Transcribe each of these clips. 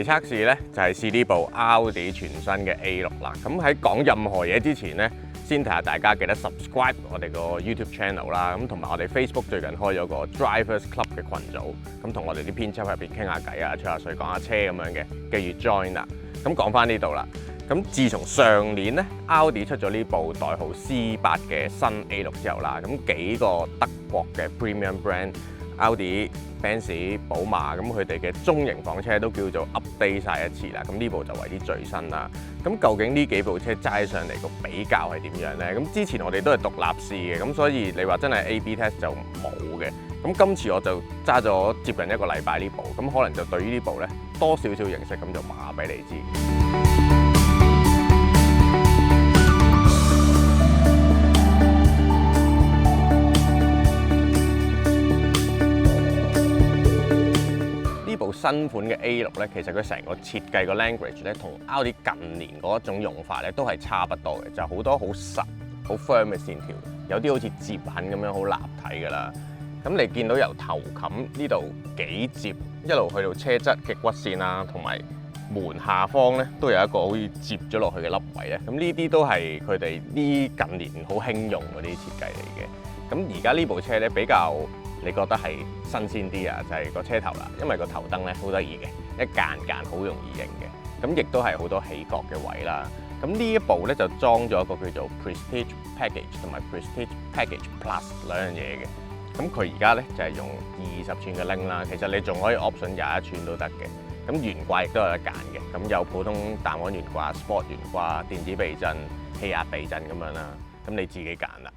測試呢，就係試呢部 Audi 全新嘅 A6啦。咁喺講任何嘢之前呢，先提下大家記得 subscribe 我哋個 YouTube channel 啦。咁同埋我哋 Facebook 最近開咗個 Drivers Club 嘅群組，咁同我哋啲編輯入邊傾下偈啊，吹下水講下車咁樣嘅，記住 join 啦。咁講翻呢度啦。咁自從上年咧，Audi 出咗呢部代號 C8 嘅新 A6 之後啦，咁幾個德國嘅 premium brand，Audi、Benz、寶馬，咁佢哋嘅中型房車都叫做 update 晒一次啦。咁呢部就為之最新啦。咁究竟呢幾部車齋上嚟個比較係點樣呢？咁之前我哋都係獨立試嘅，咁所以你話真係 A/B test 就冇嘅。咁今次我就揸咗接近一個禮拜呢部，咁可能就對於呢部呢多少少認識，咁就話俾你知。呢部新款嘅 A6 咧，其實佢成個設計個 language 咧，同 Audi 近年嗰一種用法咧，都係差不多嘅，就好多好實、好 firm 嘅線條，有啲好似摺痕咁樣好立體㗎啦。咁你見到由頭冚呢度幾摺，一路去到車側嘅骨線啦，同埋門下方咧都有一個好似摺咗落去嘅凹位咧。咁呢啲都係佢哋呢近年好興用嗰啲設計嚟嘅。咁而家呢部車咧比較，你覺得係新鮮啲啊？就係個車頭啦，因為個頭燈咧好得意嘅，一間間好容易認嘅。咁亦都係好多起角嘅位啦。咁呢一部咧就裝咗一個叫做 Prestige Package 同埋 Prestige Package Plus 兩樣嘢嘅。咁佢而家咧就係用20寸嘅鈴啦，其實你仲可以 option 21寸都得嘅。咁懸掛亦都有得揀嘅。咁有普通彈簧懸掛、Sport 懸掛、電子避震、氣壓避震咁樣啦。咁你自己揀啦。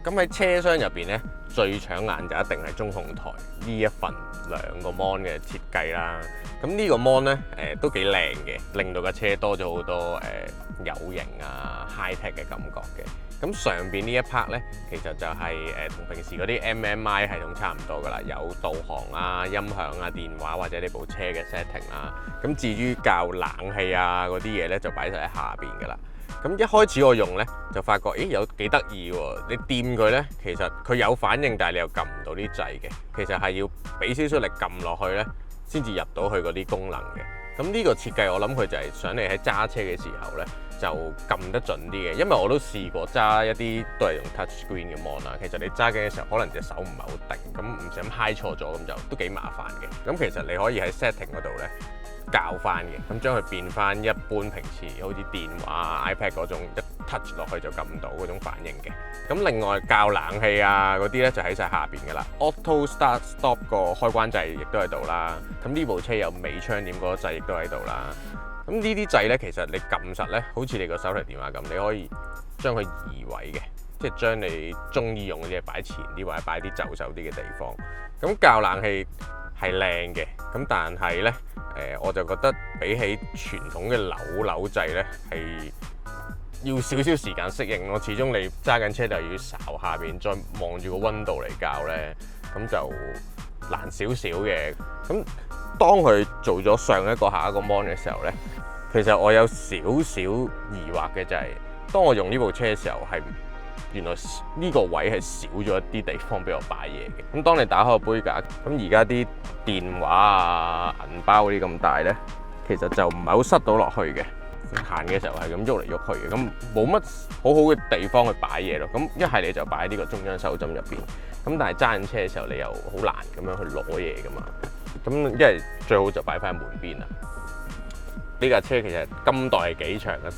咁喺車廂入邊咧，最搶眼就一定係中控台呢一份2個 mon 嘅設計啦。咁呢個 mon 咧，都幾靚嘅，令到架車多咗好多有型啊 high tech 嘅感覺嘅。咁上邊呢一 part 咧，其實就係同平時嗰啲 MMI 系統差唔多噶啦，有導航啊、音響啊、電話或者呢部車嘅 setting 啦。咁至於較冷氣啊嗰啲嘢咧，就擺晒喺下邊噶啦。咁一開始我用咧，就發覺，咦有幾得意喎！你掂佢咧，其實佢有反應，但係你又撳唔到啲掣嘅。其實係要俾少少力撳落去咧，先至入到去嗰啲功能嘅。咁呢個設計我諗佢就係想你喺揸車嘅時候咧，就撳得準啲嘅。因為我都試過揸一啲都係用 touch screen 嘅 mon 啦，其實你揸緊嘅時候，可能隻手唔係好定，咁唔小心揩錯咗，咁就都幾麻煩嘅。咁其實你可以喺 setting 嗰度咧，校翻嘅，咁將佢變翻一般平時好似電話、iPad 嗰種一 touch 落去就撳到嗰種反應嘅。咁另外校冷氣啊嗰啲咧就喺晒下邊噶啦。Auto Start Stop 個開關掣亦都喺度啦。咁呢部車有尾窗點嗰個掣亦都喺度啦。咁呢啲掣咧其實你撳實咧，好似你個手提電話咁，你可以將佢移位嘅，即係將你中意用嘅嘢擺前啲或者擺啲就手啲嘅地方。咁校冷氣係靚嘅，咁但係咧，我就覺得比起傳統嘅扭掣咧，係要少少時間適應咯。始終你揸緊車就要睄下邊，再望住個溫度嚟校咧，咁就難少少嘅。咁當佢做咗上一個下一個 mon 嘅時候咧，其實我有少少疑惑嘅就係，當我用呢部車嘅時候係。原來呢個位係少咗一啲地方俾我擺嘢嘅。咁當你打開個杯架，咁而家啲電話啊、銀包嗰啲咁大咧，其實就唔係好塞到落去嘅。行嘅時候係咁喐嚟喐去嘅，咁冇乜好好嘅地方去擺嘢咯。咁一係你就擺喺呢個中央手針入邊，咁但係揸緊車嘅時候你又好難咁樣去攞嘢噶嘛。咁一係最好就擺翻喺門邊啦。呢架車其實今代係幾長嘅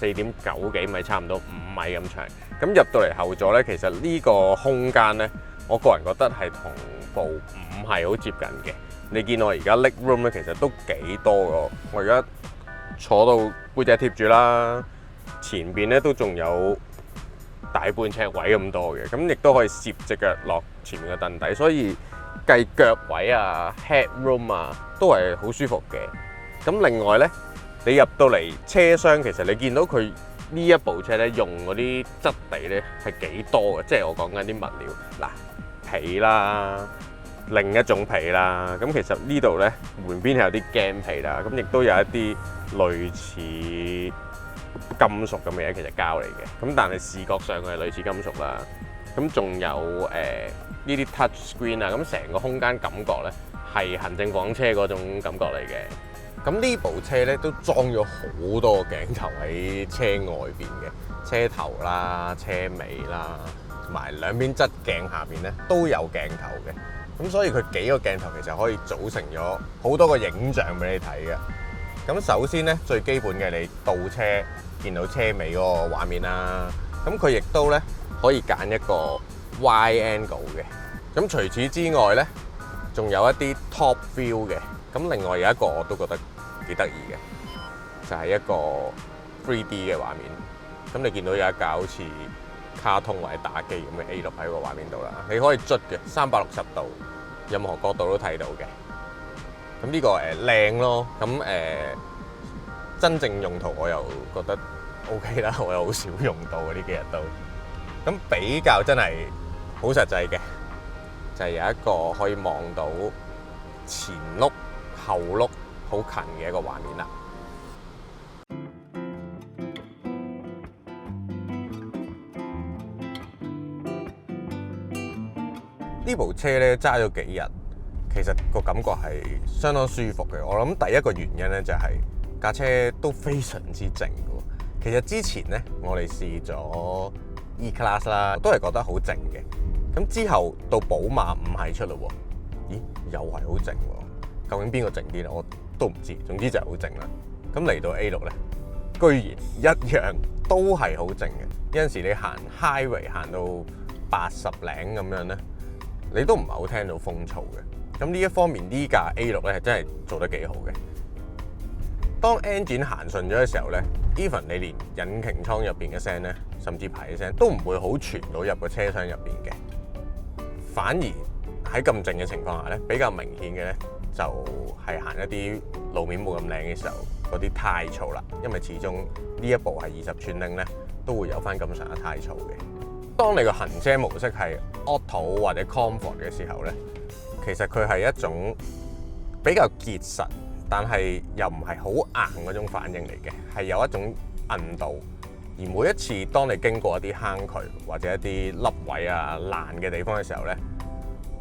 ，4.9幾米，差唔多5米咁長。咁入到嚟後座咧，其實呢個空間咧，我個人覺得係同部5係好接近嘅。你見我而家 leg room 咧，其實都幾多㗎。我而家坐到背脊貼住啦，前邊咧都仲有大半尺位咁多嘅。咁亦都可以攝隻腳落前面嘅凳底，所以計腳位啊、head room 啊，都係好舒服嘅。咁另外咧，你入到嚟車廂，其實你見到佢呢一部車咧，用嗰啲質地咧係幾多嘅，即係我講緊啲物料，嗱皮啦，另一種皮啦，咁其實呢度咧門邊係有啲鏡皮啦，咁亦都有一啲類似金屬咁嘅嘢，其實膠嚟嘅，咁但係視覺上佢係類似金屬啦。咁仲有呢啲 touch screen 啊，咁成個空間感覺咧係行政房車嗰種感覺嚟嘅。咁呢部車咧都裝咗好多個鏡頭喺車外邊嘅，車頭啦、車尾啦，同埋兩邊側鏡下邊咧都有鏡頭嘅。咁所以佢幾個鏡頭其實可以組成咗好多個影像俾你睇嘅。咁首先咧最基本嘅你倒車見到車尾嗰個畫面啦，咁佢亦都咧可以揀一個 wide angle 嘅。咁除此之外咧，仲有一啲 top view 嘅。咁另外有一個我都覺得幾得意嘅，就係一個 3D 嘅畫面。咁你見到有一架好似卡通或者打機咁嘅 A6喺個畫面度啦，你可以捽嘅360度，任何角度都睇到嘅。咁呢個靚咯。咁真正用途我又覺得 OK 啦，我又好少用到呢幾日都。咁比較真係好實際嘅，就係有一個可以望到前轆後轆好近嘅一個畫面啦。呢部車咧揸咗幾日，其實個感覺係相當舒服嘅。我諗第一個原因咧就係架車都非常之靜嘅。其實之前咧我哋試咗 E-Class 啦，都係覺得好靜嘅。咁之後到寶馬5系出嘞喎，咦又係好靜喎。究竟邊個靜啲咧？我都唔知。總之就係好靜啦。咁嚟到 A6咧，居然一樣都係好靜嘅。有陣時你行 highway 行到80零咁樣咧，你都唔係好聽到風噪嘅。咁呢一方面呢架 A6咧係真係做得幾好嘅。當 engine 行順咗嘅時候咧 ，even 你連引擎艙入邊嘅聲咧，甚至排氣聲都唔會好傳到入個車廂入邊嘅。反而喺咁靜嘅情況下咧，比較明顯嘅咧就係行一啲路面冇咁靚嘅時候，嗰啲胎噪啦。因為始終呢一部係20寸鈴咧，都會有翻咁上下胎噪嘅。當你個行車模式係 auto 或者 comfort 嘅時候咧，其實佢係一種比較結實，但係又唔係好硬嗰種反應嚟嘅，係有一種韌度。而每一次當你經過一啲坑渠或者一啲凹位啊爛嘅地方嘅時候咧，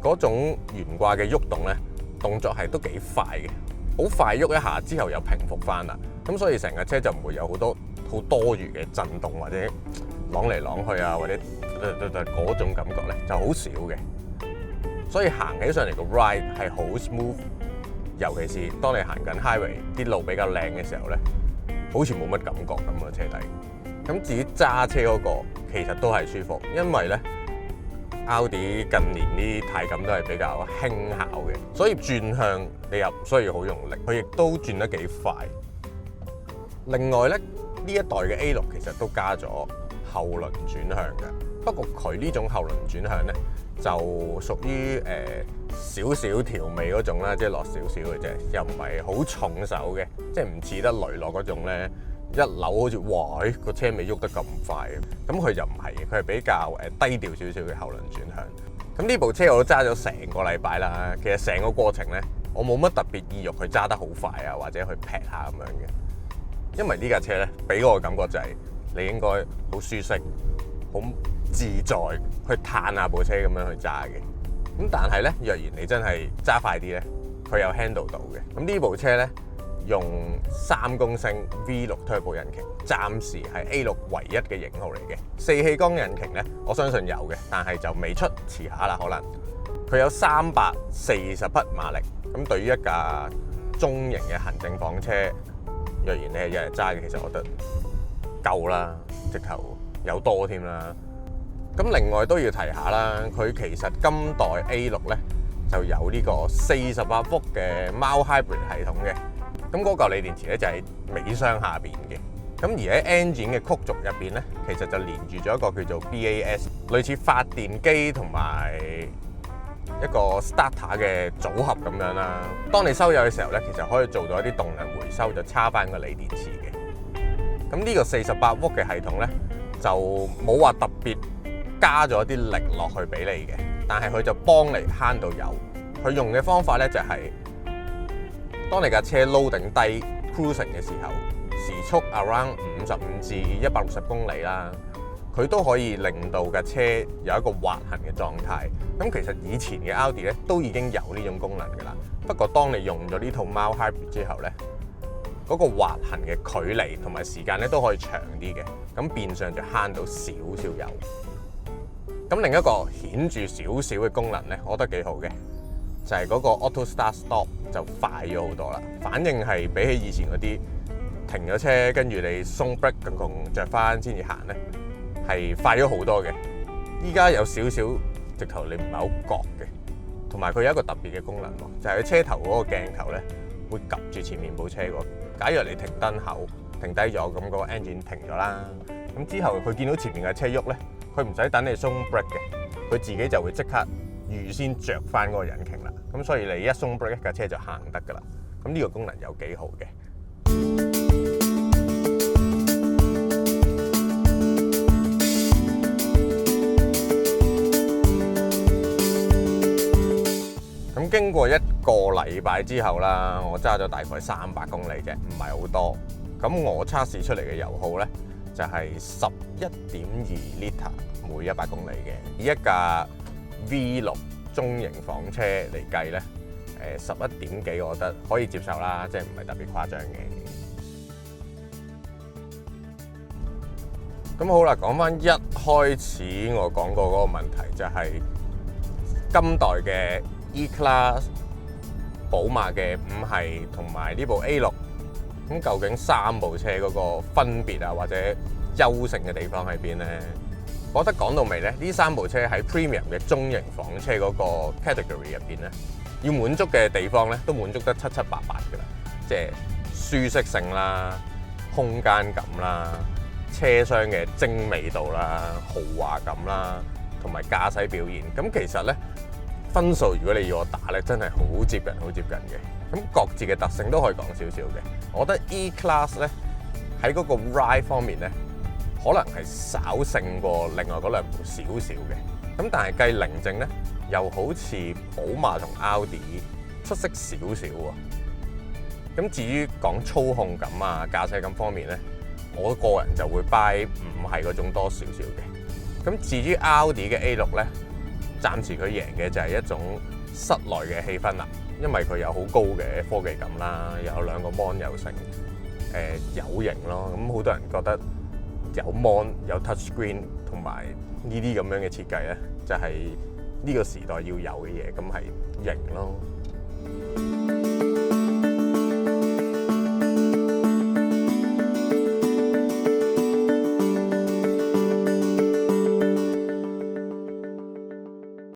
嗰種懸掛嘅喐動咧，動作係都幾快嘅，好快喐一下之後又平復翻啦。咁所以成架車就唔會有好多餘嘅震動或者啷嚟啷去啊，或者嗰種感覺咧就好少嘅。所以行起上嚟個 ride 係好 smooth， 尤其是當你行緊 highway 啲路比較靚嘅時候咧，好似冇乜感覺咁個車底。咁至於揸車嗰個其實都係舒服，因為咧Audi 近年啲軚感都係比較輕巧嘅，所以轉向你又唔需要好用力，佢亦都轉得幾快。另外咧，呢一代嘅 A6 其實都加咗後輪轉向嘅，不過佢呢種後輪轉向咧就屬於少少調味嗰種啦，即係落少少嘅啫，又唔係好重手嘅，即係唔似得雷諾嗰種咧。一扭好似哇，個車尾喐得咁快，咁佢就唔係嘅，佢係比較低調少少嘅後輪轉向。咁呢部車我都揸咗成個禮拜啦，其實成個過程咧，我冇乜特別意欲去揸得好快啊，或者去劈下咁樣嘅。因為呢架車咧，俾我嘅感覺就係你應該好舒適、好自在去嘆下部車咁樣去揸嘅。咁但係咧，若然你真係揸快啲咧，佢有 handle 到嘅。咁呢部車咧，用3公升 V6 Turbo 引擎，暫時係 A6 唯一嘅型號嚟嘅。4氣缸引擎咧，我相信有嘅，但係就未出，遲下啦可能。佢有340匹馬力，咁對於一架中型嘅行政房車，若然你係日日揸嘅，其實我覺得夠啦，直頭有多添啦。咁另外都要提下啦，佢其實今代 A6 咧就有呢個48伏嘅 Mild Hybrid 系統嘅。咁嗰嚿鋰電池咧就喺尾箱下邊嘅，咁而喺 engine 嘅曲軸入邊咧，其實就連住咗一個叫做 BAS， 類似發電機同埋一個 starter 嘅組合咁樣啦。當你收油嘅時候咧，其實可以做到一啲動能回收，就插翻個鋰電池嘅。咁呢個48伏嘅系統咧，就冇話特別加咗啲力落去俾你嘅，但係佢就幫你慳到油。佢用嘅方法咧就係，當你架車 loading 低 cruising 嘅時候，時速 around 55至160公里啦，佢都可以令到架車有一個滑行嘅狀態。咁其實以前嘅 Audi 咧都已經有呢種功能㗎啦。不過當你用咗呢套 Mild Hybrid 之後咧，嗰個滑行嘅距離同埋時間咧都可以長啲嘅。咁變相就慳到少少油。咁另一個顯著少少嘅功能咧，我覺得幾好嘅，就係嗰個 Auto Start Stop 就快咗好多啦。反應係比起以前嗰啲停咗車跟住你鬆 brake 咁着翻先至行咧，係快咗好多嘅。依家有少少直頭你唔係好覺嘅，同埋佢有一個特別嘅功能喎，就係佢車頭嗰個鏡頭咧會及住前面部車喎。假如你停燈後停低咗，咁個 engine 停咗啦，咁之後佢見到前面嘅車喐咧，佢唔使等你鬆 brake 嘅，佢自己就會即刻預先着翻嗰個引擎啦。咁所以你一鬆 brake 架車就行得㗎啦。咁呢個功能有幾好嘅。咁經過一個禮拜之後啦，我揸咗大概300公里啫，唔係好多。咁我測試出嚟嘅油耗咧，就係11.2 litre 每100公里嘅。以一架 V6 中型房車嚟計咧，11點幾我覺得可以接受啦，即係唔係特別誇張嘅。咁好啦，講翻一開始我講過嗰個問題，就係今代嘅 E-Class、寶馬嘅5系同埋呢部 A6，咁究竟3部車嗰個分別啊，或者優勝嘅地方喺邊呢？我覺得講到尾咧，呢3部車喺 Premium 嘅中型房車嗰個 category 入邊咧，要滿足嘅地方咧，都滿足得七七八八㗎啦。即係舒適性啦、空間感啦、車廂嘅精美度啦、豪華感啦，同埋駕駛表現。咁其實咧，分數如果你要我打咧，真係好接近、好接近嘅。咁各自嘅特性都可以講少少嘅。我覺得 E-Class 咧喺嗰個 ride 方面咧，可能係稍勝過另外嗰2部少少嘅。咁但係計寧靜咧，又好似寶馬同 Audi 出色少少喎。咁至於講操控感啊、駕駛感方面咧，我個人就會 buy 5系嗰種多少少嘅。咁至於 Audi 嘅 A6 咧，暫時佢贏嘅就係一種室內嘅氣氛啦，因為佢有好高嘅科技感啦，有2個 mon 又成有型咯。咁好多人覺得有 mon 有 touch screen 同埋呢啲咁樣嘅設計咧，就係呢個時代要有嘅嘢，咁係型咯。